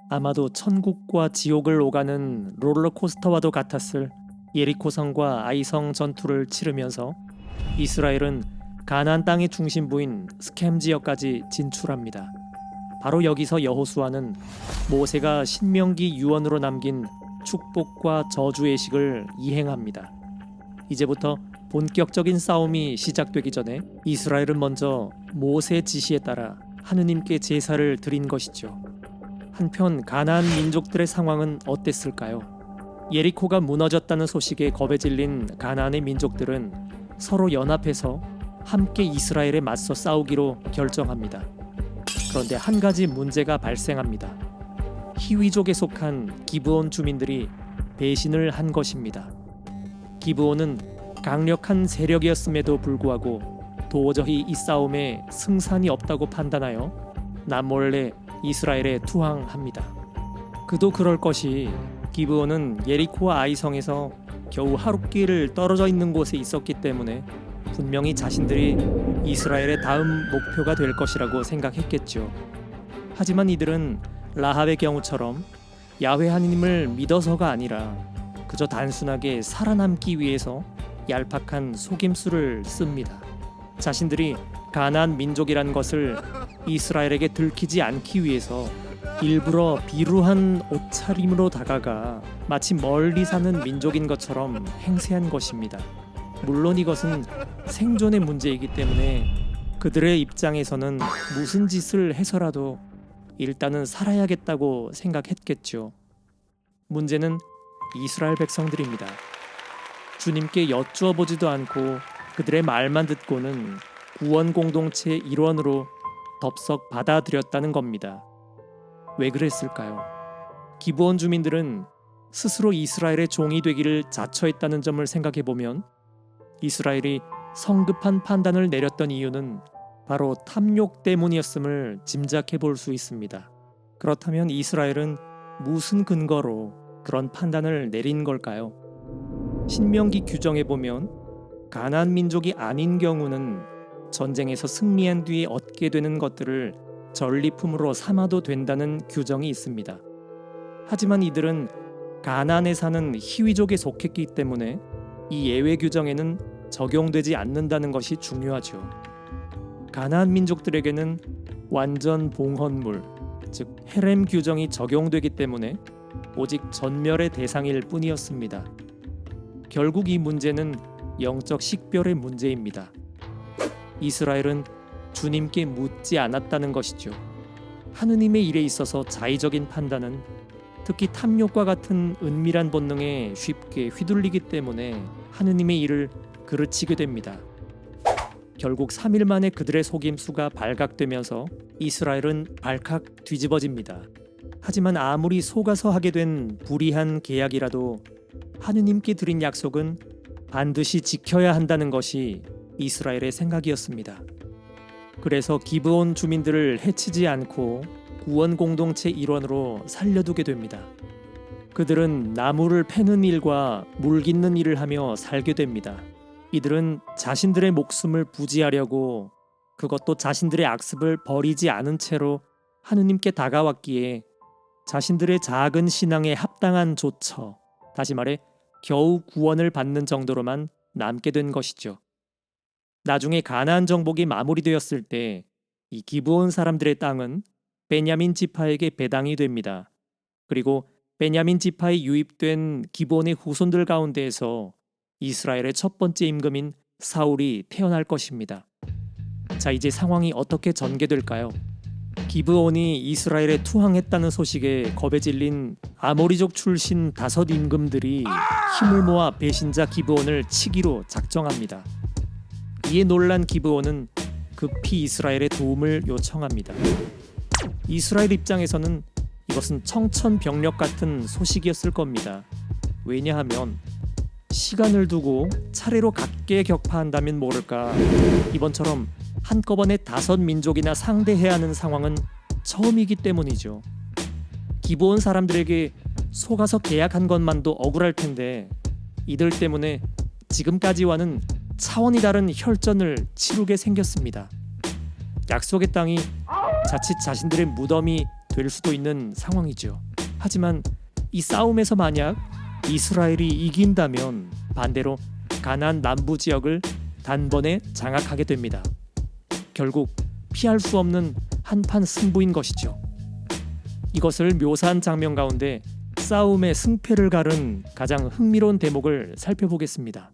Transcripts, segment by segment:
아마도 천국과 지옥을 오가는 롤러코스터와도 같았을 예리코성과 아이성 전투를 치르면서 이스라엘은 가나안 땅의 중심부인 스켐 지역까지 진출합니다. 바로 여기서 여호수아는 모세가 신명기 유언으로 남긴 축복과 저주 예식을 이행합니다. 이제부터 본격적인 싸움이 시작되기 전에 이스라엘은 먼저 모세 지시에 따라 하느님께 제사를 드린 것이죠. 한편 가나안 민족들의 상황은 어땠을까요? 예리코가 무너졌다는 소식에 겁에 질린 가나안의 민족들은 서로 연합해서 함께 이스라엘에 맞서 싸우기로 결정합니다. 그런데 한 가지 문제가 발생합니다. 히위족에 속한 기브온 주민들이 배신을 한 것입니다. 기브온은 강력한 세력이었음에도 불구하고 도저히 이 싸움에 승산이 없다고 판단하여 남몰래 이스라엘에 투항합니다. 그도 그럴 것이 기브온은 예리코와 아이성에서 겨우 하룻길을 떨어져 있는 곳에 있었기 때문에 분명히 자신들이 이스라엘의 다음 목표가 될 것이라고 생각했겠죠. 하지만 이들은 라합의 경우처럼 야훼 하느님을 믿어서가 아니라 그저 단순하게 살아남기 위해서 얄팍한 속임수를 씁니다. 자신들이 가나안 민족이란 것을 이스라엘에게 들키지 않기 위해서 일부러 비루한 옷차림으로 다가가 마치 멀리 사는 민족인 것처럼 행세한 것입니다. 물론 이것은 생존의 문제이기 때문에 그들의 입장에서는 무슨 짓을 해서라도 일단은 살아야겠다고 생각했겠죠. 문제는 이스라엘 백성들입니다. 주님께 여쭈어 보지도 않고 그들의 말만 듣고는 구원 공동체의 일원으로 덥석 받아들였다는 겁니다. 왜 그랬을까요? 기브온 주민들은 스스로 이스라엘의 종이 되기를 자처했다는 점을 생각해보면 이스라엘이 성급한 판단을 내렸던 이유는 바로 탐욕 때문이었음을 짐작해 볼 수 있습니다. 그렇다면 이스라엘은 무슨 근거로 그런 판단을 내린 걸까요? 신명기 규정에 보면 가나안 민족이 아닌 경우는 전쟁에서 승리한 뒤에 얻게 되는 것들을 전리품으로 삼아도 된다는 규정이 있습니다. 하지만 이들은 가나안에 사는 히위족에 속했기 때문에 이 예외 규정에는 적용되지 않는다는 것이 중요하죠. 가나안 민족들에게는 완전 봉헌물, 즉 헤렘 규정이 적용되기 때문에 오직 전멸의 대상일 뿐이었습니다. 결국 이 문제는 영적 식별의 문제입니다. 이스라엘은 주님께 묻지 않았다는 것이죠. 하느님의 일에 있어서 자의적인 판단은 특히 탐욕과 같은 은밀한 본능에 쉽게 휘둘리기 때문에 하느님의 일을 그르치게 됩니다. 결국 3일 만에 그들의 속임수가 발각되면서 이스라엘은 발칵 뒤집어집니다. 하지만 아무리 속아서 하게 된 불의한 계약이라도 하느님께 드린 약속은 반드시 지켜야 한다는 것이 이스라엘의 생각이었습니다. 그래서 기브온 주민들을 해치지 않고 구원 공동체 일원으로 살려두게 됩니다. 그들은 나무를 패는 일과 물 깃는 일을 하며 살게 됩니다. 이들은 자신들의 목숨을 부지하려고 그것도 자신들의 악습을 버리지 않은 채로 하느님께 다가왔기에 자신들의 작은 신앙에 합당한 조처, 다시 말해 겨우 구원을 받는 정도로만 남게 된 것이죠. 나중에 가나안 정복이 마무리되었을 때 이 기브온 사람들의 땅은 베냐민 지파에게 배당이 됩니다. 그리고 베냐민 지파에 유입된 기브온의 후손들 가운데에서 이스라엘의 첫 번째 임금인 사울이 태어날 것입니다. 자, 이제 상황이 어떻게 전개될까요? 기브온이 이스라엘에 투항했다는 소식에 겁에 질린 아모리족 출신 5 임금들이 힘을 모아 배신자 기브온을 치기로 작정합니다. 이에 놀란 기브온은 급히 이스라엘의 도움을 요청합니다. 이스라엘 입장에서는 이것은 청천벽력 같은 소식이었을 겁니다. 왜냐하면 시간을 두고 차례로 각계 격파한다면 모를까 이번처럼 한꺼번에 5 민족이나 상대해야 하는 상황은 처음이기 때문이죠. 기브온 사람들에게 속아서 계약한 것만도 억울할 텐데 이들 때문에 지금까지와는 차원이 다른 혈전을 치르게 생겼습니다. 약속의 땅이 자칫 자신들의 무덤이 될 수도 있는 상황이죠. 하지만 이 싸움에서 만약 이스라엘이 이긴다면 반대로 가나안 남부 지역을 단번에 장악하게 됩니다. 결국 피할 수 없는 한판 승부인 것이죠. 이것을 묘사한 장면 가운데 싸움의 승패를 가른 가장 흥미로운 대목을 살펴보겠습니다.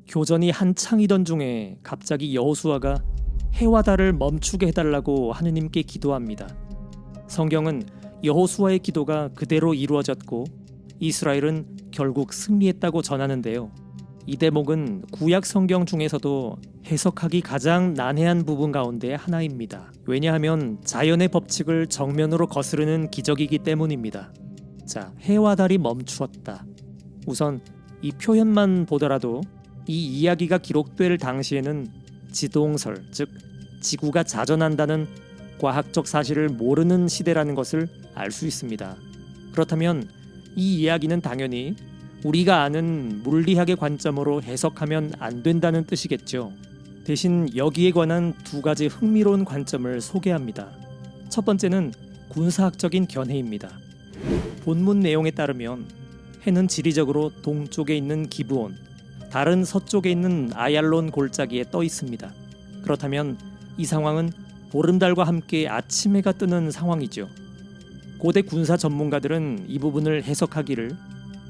교전이 한창이던 중에 갑자기 여호수아가 해와 달을 멈추게 해달라고 하느님께 기도합니다. 성경은 여호수아의 기도가 그대로 이루어졌고 이스라엘은 결국 승리했다고 전하는데요. 이 대목은 구약 성경 중에서도 해석하기 가장 난해한 부분 가운데 하나입니다. 왜냐하면 자연의 법칙을 정면으로 거스르는 기적이기 때문입니다. 자, 해와 달이 멈추었다. 우선 이 표현만 보더라도 이 이야기가 기록될 당시에는 지동설, 즉 지구가 자전한다는 과학적 사실을 모르는 시대라는 것을 알 수 있습니다. 그렇다면 이 이야기는 당연히 우리가 아는 물리학의 관점으로 해석하면 안 된다는 뜻이겠죠. 대신 여기에 관한 두 가지 흥미로운 관점을 소개합니다. 첫 번째는 군사학적인 견해입니다. 본문 내용에 따르면 해는 지리적으로 동쪽에 있는 기브온, 달은 서쪽에 있는 아얄론 골짜기에 떠 있습니다. 그렇다면 이 상황은 보름달과 함께 아침해가 뜨는 상황이죠. 고대 군사 전문가들은 이 부분을 해석하기를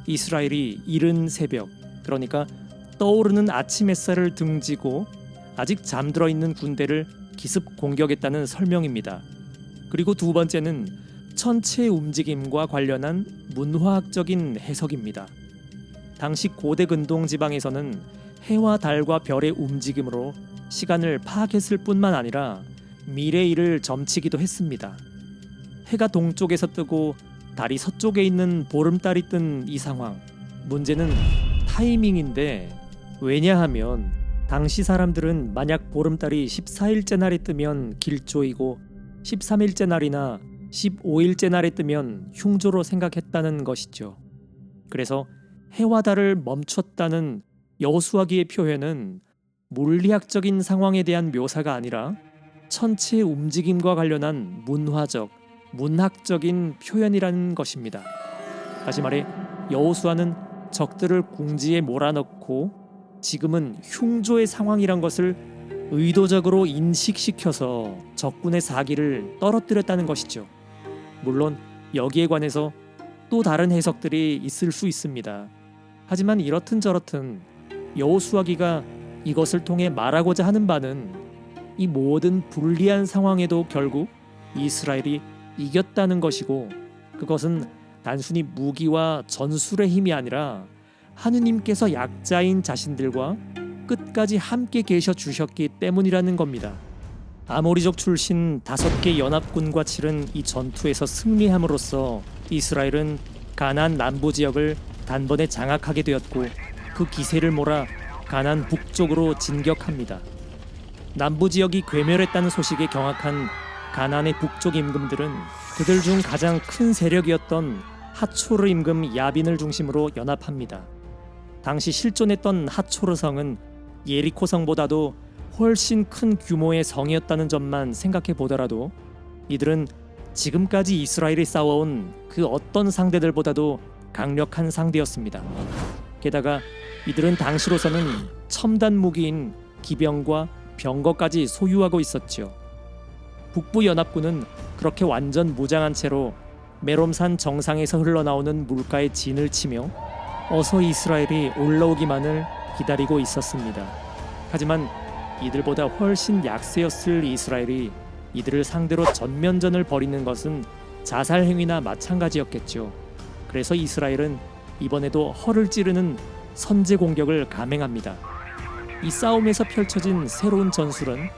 이스라엘이 이른 새벽, 그러니까 떠오르는 아침 햇살을 등지고 아직 잠들어 있는 군대를 기습 공격했다는 설명입니다. 그리고 두 번째는 천체의 움직임과 관련한 문화학적인 해석입니다. 당시 고대 근동 지방에서는 해와 달과 별의 움직임으로 시간을 파악했을 뿐만 아니라 미래의 일을 점치기도 했습니다. 해가 동쪽에서 뜨고 달이 서쪽에 있는 보름달이 뜬 이 상황, 문제는 타이밍인데, 왜냐하면 당시 사람들은 만약 보름달이 14일째 날에 뜨면 길조이고 13일째 날이나 15일째 날에 뜨면 흉조로 생각했다는 것이죠. 그래서 해와 달을 멈췄다는 여호수아기의 표현은 물리학적인 상황에 대한 묘사가 아니라 천체의 움직임과 관련한 문학적인 표현이라는 것입니다. 다시 말해 여호수아는 적들을 궁지에 몰아넣고 지금은 흉조의 상황이란 것을 의도적으로 인식시켜서 적군의 사기를 떨어뜨렸다는 것이죠. 물론 여기에 관해서 또 다른 해석들이 있을 수 있습니다. 하지만 이렇든 저렇든 여호수아기가 이것을 통해 말하고자 하는 바는 이 모든 불리한 상황에도 결국 이스라엘이 이겼다는 것이고, 그것은 단순히 무기와 전술의 힘이 아니라 하느님께서 약자인 자신들과 끝까지 함께 계셔 주셨기 때문이라는 겁니다. 아모리족 출신 5개 연합군과 치른 이 전투에서 승리함으로써 이스라엘은 가나안 남부 지역을 단번에 장악하게 되었고 그 기세를 몰아 가나안 북쪽으로 진격합니다. 남부 지역이 괴멸했다는 소식에 경악한 가나안의 북쪽 임금들은 그들 중 가장 큰 세력이었던 하초르 임금 야빈을 중심으로 연합합니다. 당시 실존했던 하초르 성은 예리코 성보다도 훨씬 큰 규모의 성이었다는 점만 생각해 보더라도 이들은 지금까지 이스라엘이 싸워온 그 어떤 상대들보다도 강력한 상대였습니다. 게다가 이들은 당시로서는 첨단 무기인 기병과 병거까지 소유하고 있었죠. 북부 연합군은 그렇게 완전 무장한 채로 메롬산 정상에서 흘러나오는 물가에 진을 치며 어서 이스라엘이 올라오기만을 기다리고 있었습니다. 하지만 이들보다 훨씬 약세였을 이스라엘이 이들을 상대로 전면전을 벌이는 것은 자살 행위나 마찬가지였겠죠. 그래서 이스라엘은 이번에도 허를 찌르는 선제 공격을 감행합니다. 이 싸움에서 펼쳐진 새로운 전술은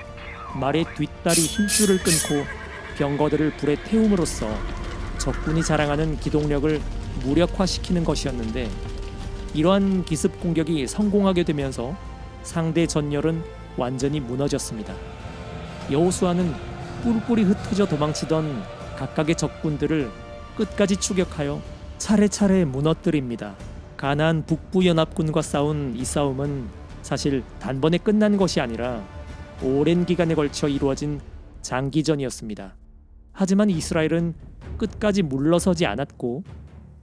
말의 뒷다리 힘줄을 끊고 병거들을 불에 태움으로써 적군이 자랑하는 기동력을 무력화시키는 것이었는데, 이러한 기습 공격이 성공하게 되면서 상대 전열은 완전히 무너졌습니다. 여호수아는 뿔뿔이 흩어져 도망치던 각각의 적군들을 끝까지 추격하여 차례차례 무너뜨립니다. 가나안 북부 연합군과 싸운 이 싸움은 사실 단번에 끝난 것이 아니라 오랜 기간에 걸쳐 이루어진 장기전이었습니다. 하지만 이스라엘은 끝까지 물러서지 않았고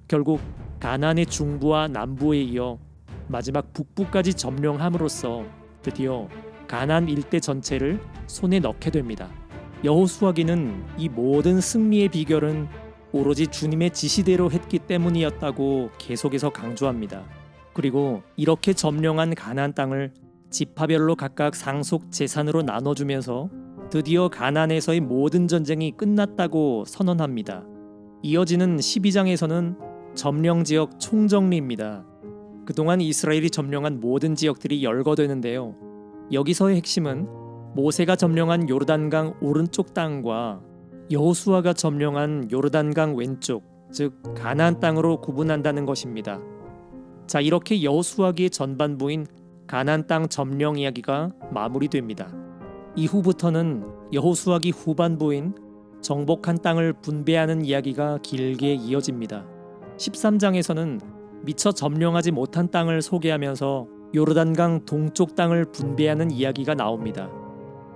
결국 가나안의 중부와 남부에 이어 마지막 북부까지 점령함으로써 드디어 가나안 일대 전체를 손에 넣게 됩니다. 여호수아기는 이 모든 승리의 비결은 오로지 주님의 지시대로 했기 때문이었다고 계속해서 강조합니다. 그리고 이렇게 점령한 가나안 땅을 지파별로 각각 상속 재산으로 나눠주면서 드디어 가나안에서의 모든 전쟁이 끝났다고 선언합니다. 이어지는 12장에서는 점령 지역 총정리입니다. 그동안 이스라엘이 점령한 모든 지역들이 열거되는데요. 여기서의 핵심은 모세가 점령한 요르단강 오른쪽 땅과 여호수아가 점령한 요르단강 왼쪽, 즉 가나안 땅으로 구분한다는 것입니다. 자, 이렇게 여호수아기의 전반부인 가나안 땅 점령 이야기가 마무리됩니다. 이후부터는 여호수아기 후반부인 정복한 땅을 분배하는 이야기가 길게 이어집니다. 13장에서는 미처 점령하지 못한 땅을 소개하면서 요르단강 동쪽 땅을 분배하는 이야기가 나옵니다.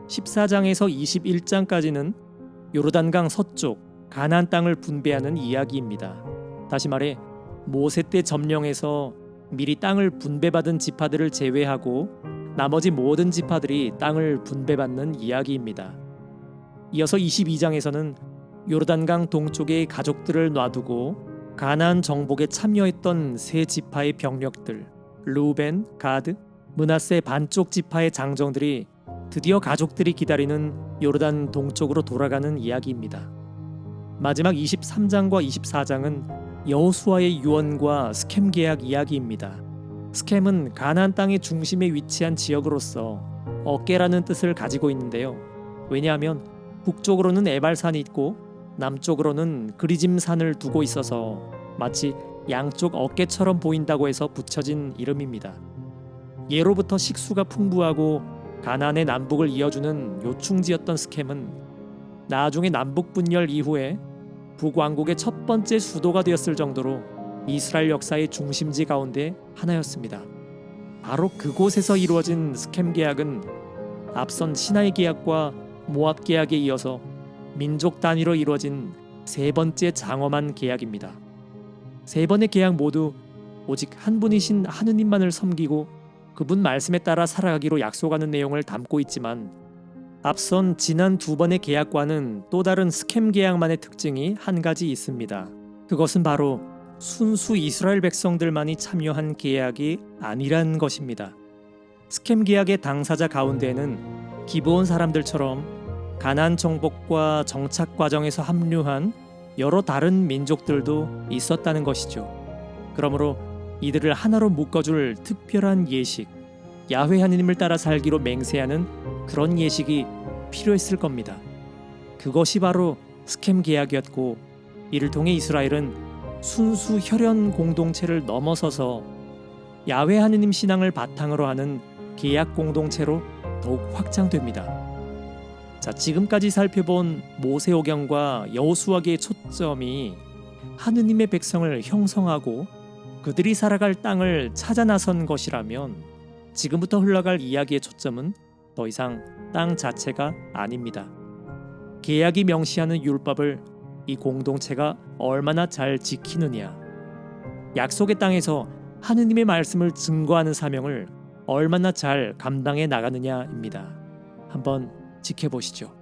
14장에서 21장까지는 요르단강 서쪽 가나안 땅을 분배하는 이야기입니다. 다시 말해 모세 때 점령해서 미리 땅을 분배받은 지파들을 제외하고 나머지 모든 지파들이 땅을 분배받는 이야기입니다. 이어서 22장에서는 요르단강 동쪽의 가족들을 놔두고 가나안 정복에 참여했던 세 지파의 병력들 르우벤, 가드, 므낫세 반쪽 지파의 장정들이 드디어 가족들이 기다리는 요르단 동쪽으로 돌아가는 이야기입니다. 마지막 23장과 24장은 여호수아의 유언과 스켐 계약 이야기입니다. 스켐은 가나안 땅의 중심에 위치한 지역으로서 어깨라는 뜻을 가지고 있는데요. 왜냐하면 북쪽으로는 에발산이 있고 남쪽으로는 그리짐산을 두고 있어서 마치 양쪽 어깨처럼 보인다고 해서 붙여진 이름입니다. 예로부터 식수가 풍부하고 가나안의 남북을 이어주는 요충지였던 스켐은 나중에 남북 분열 이후에 북왕국의 첫 번째 수도가 되었을 정도로 이스라엘 역사의 중심지 가운데 하나였습니다. 바로 그곳에서 이루어진 스켐 계약은 앞선 시나이 계약과 모압 계약에 이어서 민족 단위로 이루어진 세 번째 장엄한 계약입니다. 세 번의 계약 모두 오직 한 분이신 하느님만을 섬기고 그분 말씀에 따라 살아가기로 약속하는 내용을 담고 있지만 앞선 지난 두 번의 계약과는 또 다른 스켐 계약만의 특징이 한 가지 있습니다. 그것은 바로 순수 이스라엘 백성들만이 참여한 계약이 아니란 것입니다. 스켐 계약의 당사자 가운데에는 기브온 사람들처럼 가나안 정복과 정착 과정에서 합류한 여러 다른 민족들도 있었다는 것이죠. 그러므로 이들을 하나로 묶어줄 특별한 예식, 야훼 하느님을 따라 살기로 맹세하는 그런 예식이 필요했을 겁니다. 그것이 바로 스켐 계약이었고 이를 통해 이스라엘은 순수 혈연 공동체를 넘어서서 야훼 하느님 신앙을 바탕으로 하는 계약 공동체로 더욱 확장됩니다. 자, 지금까지 살펴본 모세오경과 여호수아기의 초점이 하느님의 백성을 형성하고 그들이 살아갈 땅을 찾아 나선 것이라면 지금부터 흘러갈 이야기의 초점은 더 이상 땅 자체가 아닙니다. 계약이 명시하는 율법을 이 공동체가 얼마나 잘 지키느냐, 약속의 땅에서 하느님의 말씀을 증거하는 사명을 얼마나 잘 감당해 나가느냐입니다. 한번 지켜보시죠.